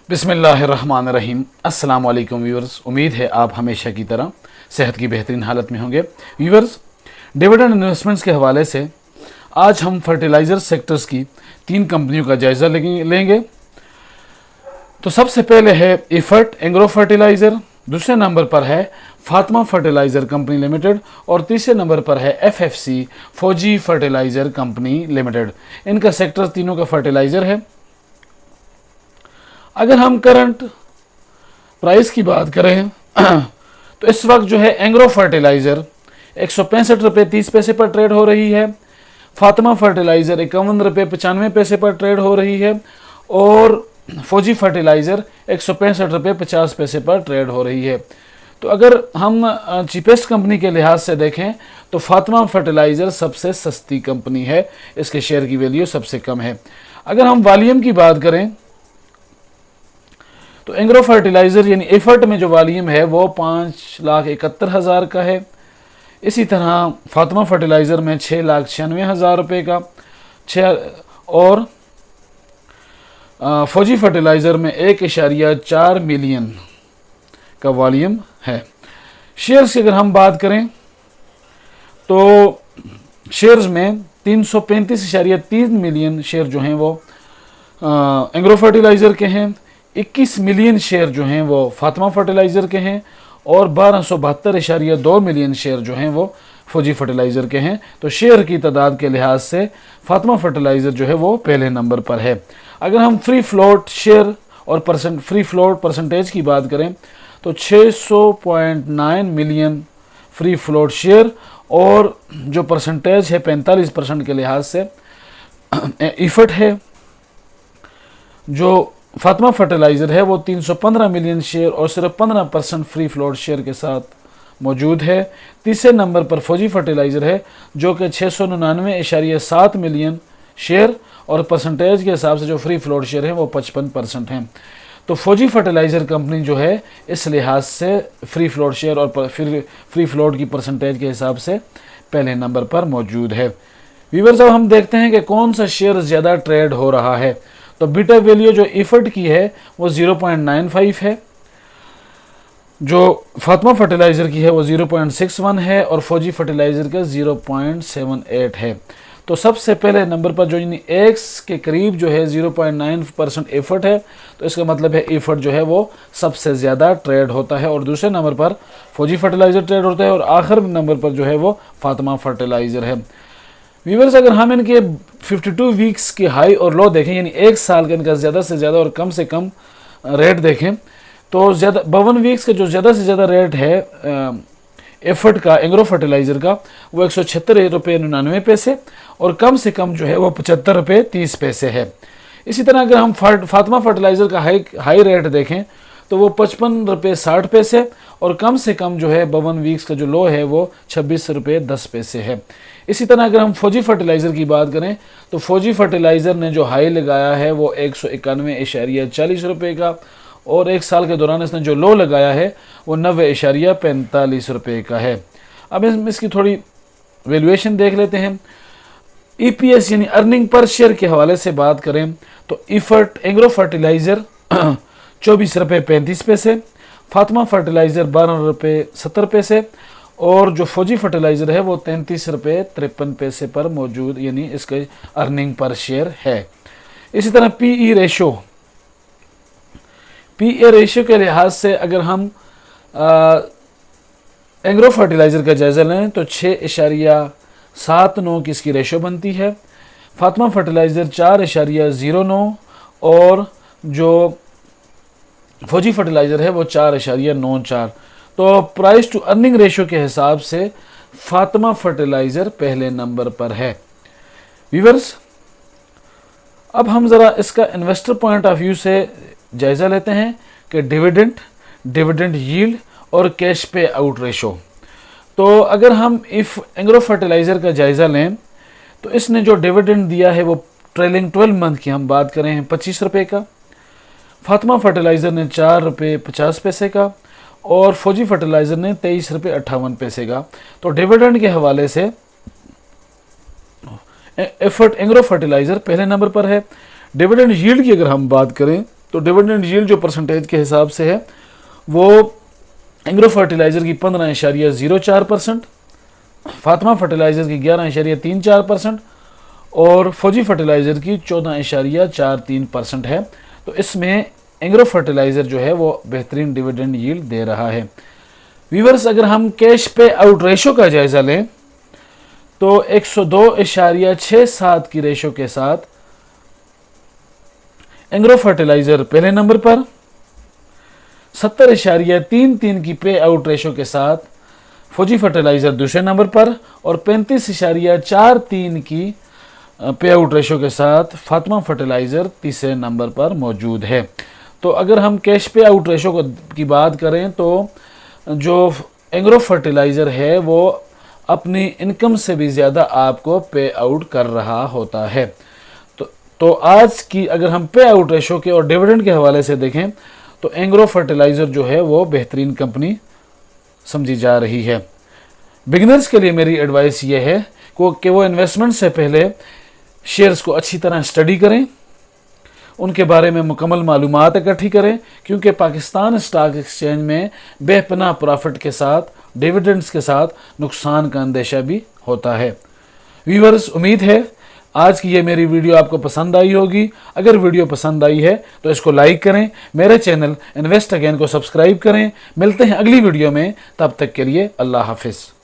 बिस्मिल्लाहिर्रहमानिर्रहीम। अस्सलाम वालेकुम व्यूअर्स, उम्मीद है आप हमेशा की तरह सेहत की बेहतरीन हालत में होंगे। व्यूअर्स, डिविडेंड इन्वेस्टमेंट्स के हवाले से आज हम फर्टिलाइज़र सेक्टर्स की 3 कंपनियों का जायज़ा लेंगे। तो सबसे पहले है इफर्ट एग्रो फर्टिलाइज़र, दूसरे नंबर पर है फातिमा फर्टिलाइज़र कंपनी लिमिटेड और तीसरे नंबर पर है एफएफसी फौजी फर्टिलाइज़र कंपनी लिमिटेड। इनका सेक्टर तीनों का फर्टिलाइज़र है। अगर हम करंट प्राइस की बात करें तो इस वक्त जो है एग्रो फर्टिलाइज़र 165 रुपये 30 पैसे पर ट्रेड हो रही है, फातिमा फर्टिलाइज़र 51 रुपये 95 पैसे पर ट्रेड हो रही है और फौजी फर्टिलाइज़र 165 रुपये 50 पैसे पर ट्रेड हो रही है। तो अगर हम चीपेस्ट कंपनी के लिहाज से देखें तो फातिमा फर्टिलाइज़र सबसे सस्ती कंपनी है, इसके शेयर की वैल्यू सबसे कम है। अगर हम वॉल्यूम की बात करें तो एग्रो फर्टिलाइज़र यानी एफर्ट में जो वॉल्यूम है वो 5,71,000 का है। इसी तरह फातिमा फर्टिलाइज़र में 6,96,000 रुपये का और फौजी फर्टिलाइज़र में 1.4 मिलियन का वॉल्यूम है। शेयर्स की अगर हम बात करें तो शेयर्स में 335.3 मिलियन शेयर जो हैं वो एग्रो फर्टिलाइज़र के हैं, 21 मिलियन शेयर जो हैं वो फातिमा फर्टिलाइज़र के हैं और 1272.2 मिलियन शेयर जो हैं वो फौजी फर्टिलाइज़र के हैं। तो शेयर की तादाद के लिहाज से फातिमा फर्टिलाइज़र जो है वो पहले नंबर पर है। अगर हम फ्री फ्लोट शेयर और फ्री फ्लोट परसेंटेज की बात करें तो 600.9 मिलियन फ्री फ्लोट शेयर और जो परसेंटेज है 45% के लिहाज से इफर्ट है। जो फातिमा फर्टिलाइज़र है वो 315 मिलियन शेयर और सिर्फ 15% फ्री फ्लोट शेयर के साथ मौजूद है। तीसरे नंबर पर फौजी फर्टिलाइज़र है जो कि 699.7 मिलियन शेयर और परसेंटेज के हिसाब से जो फ्री फ्लोट शेयर है वो 55% हैं। तो फौजी फर्टिलाइज़र कंपनी जो है इस लिहाज से फ्री फ्लोट शेयर और फ्री फ्लोट की परसेंटेज के हिसाब से पहले नंबर पर मौजूद है। व्यूअर्स, अब हम देखते हैं कि कौन सा शेयर ज़्यादा ट्रेड हो रहा है। तो बीटा वैल्यू जो इफर्ट की है वो 0.95 है, जो फातिमा फर्टिलाइज़र की है वो 0.61 है और फौजी फर्टिलाइज़र का 0.78 है। तो सबसे पहले नंबर पर जो एक्स के करीब जो है 0.9% एफर्ट है, तो इसका मतलब है एफर्ट जो है वो सबसे ज़्यादा ट्रेड होता है और दूसरे नंबर पर फौजी फर्टिलाइज़र ट्रेड होता है और आखिर नंबर पर जो है वो फातिमा फर्टिलाइज़र है। व्यूअर्स, अगर हम इनके 52 वीक्स के हाई और लो देखें यानी एक साल का इनका ज़्यादा से ज़्यादा और कम से कम रेट देखें तो ज़्यादा 52 वीक्स का जो ज़्यादा से ज़्यादा रेट है एफर्ट का एग्रो फर्टिलाइज़र का वो 176 रुपये 99 पैसे और कम से कम जो है वो 75 रुपये 30 पैसे है। इसी तरह अगर हम फातिमा फर्टिलाइज़र का हाई रेट देखें तो वो 55 रुपये 60 पैसे और कम से कम जो है 52 वीक्स का जो लो है वो 26 रुपये 10 पैसे है। इसी तरह अगर हम फौजी फर्टिलाइज़र की बात करें तो फौजी फर्टिलाइज़र ने जो हाई लगाया है वो 191.40 रुपये का और एक साल के दौरान इसने जो लो लगाया है वो 90.45 रुपये का है। अब इसकी थोड़ी वैल्यूएशन देख लेते हैं। ईपीएस यानी अर्निंग पर शेयर के हवाले से बात करें तो इफर्ट एग्रो फर्टिलाइज़र 24 रुपये 35 पैसे, फातिमा फर्टिलाइज़र 12 रुपये 70 पैसे और जो फौजी फर्टिलाइज़र है वो 33 रुपये 53 पैसे पर मौजूद यानी इसका अर्निंग पर शेयर है। इसी तरह पीई रेशो के लिहाज से अगर हम एग्रो फर्टिलाइज़र का जायज़ा लें तो 6.79 की इसकी रेशो बनती है, फातिमा फर्टिलाइज़र 4.09 और जो फौजी फर्टिलाइज़र है वो 4.94। तो प्राइस टू अर्निंग रेशो के हिसाब से फातिमा फर्टिलाइज़र पहले नंबर पर है। व्यूअर्स, अब हम ज़रा इसका इन्वेस्टर पॉइंट ऑफ व्यू से जायज़ा लेते हैं कि डिविडेंड यील्ड और कैश पे आउट रेशो। तो अगर हम एग्रो फर्टिलाइज़र का जायज़ा लें तो इसने जो डिविडेंड दिया है वो ट्रेलिंग 12 मंथ की हम बात करें 25 रुपये का, फातिमा फर्टिलाइज़र ने 4 रुपये 50 पैसे का और फौजी फर्टिलाइज़र ने 23 रुपये 58 पैसे का। तो डिविडेंड के हवाले से एफर्ट एग्रो फर्टिलाइज़र पहले नंबर पर है। डिविडेंड यील्ड की अगर हम बात करें तो डिविडेंड यील्ड जो परसेंटेज के हिसाब से है वो एग्रो फर्टिलाइज़र की 15.04%, फातिमा फर्टिलाइज़र की 11.34% और फौजी फर्टिलाइज़र की 14.43% है। तो इसमें एग्रो फर्टिलाइज़र जो है वो बेहतरीन डिविडेंड यील्ड दे रहा है। व्यूअर्स, अगर हम कैश पे आउट रेशो का जायज़ा लें तो 102.67 की रेशो के साथ एग्रो फर्टिलाइज़र पहले नंबर पर, 70.33 की पे आउट रेशो के साथ फौजी फर्टिलाइज़र दूसरे नंबर पर और 35.43 की पे आउट रेशो के साथ फातिमा फर्टिलाइज़र तीसरे नंबर पर मौजूद है। तो अगर हम कैश पे आउट रेशो की बात करें तो जो एग्रो फर्टिलाइज़र है वो अपनी इनकम से भी ज़्यादा आपको पे आउट कर रहा होता है। तो आज की अगर हम पे आउट रेशो के और डिविडेंड के हवाले से देखें तो एग्रो फर्टिलाइज़र जो है वो बेहतरीन कंपनी समझी जा रही है। बिगिनर्स के लिए मेरी एडवाइस ये है कि वो इन्वेस्टमेंट से पहले शेयर्स को अच्छी तरह स्टडी करें, उनके बारे में मुकम्मल मालूमात इकट्ठी करें, क्योंकि पाकिस्तान स्टॉक एक्सचेंज में बेपनाह प्रॉफिट के साथ, डिविडेंड्स के साथ नुकसान का अंदेशा भी होता है। व्यूअर्स, उम्मीद है आज की ये मेरी वीडियो आपको पसंद आई होगी। अगर वीडियो पसंद आई है तो इसको लाइक करें, मेरे चैनल इन्वेस्ट अगेन को सब्सक्राइब करें। मिलते हैं अगली वीडियो में, तब तक के लिए अल्लाह हाफिज़।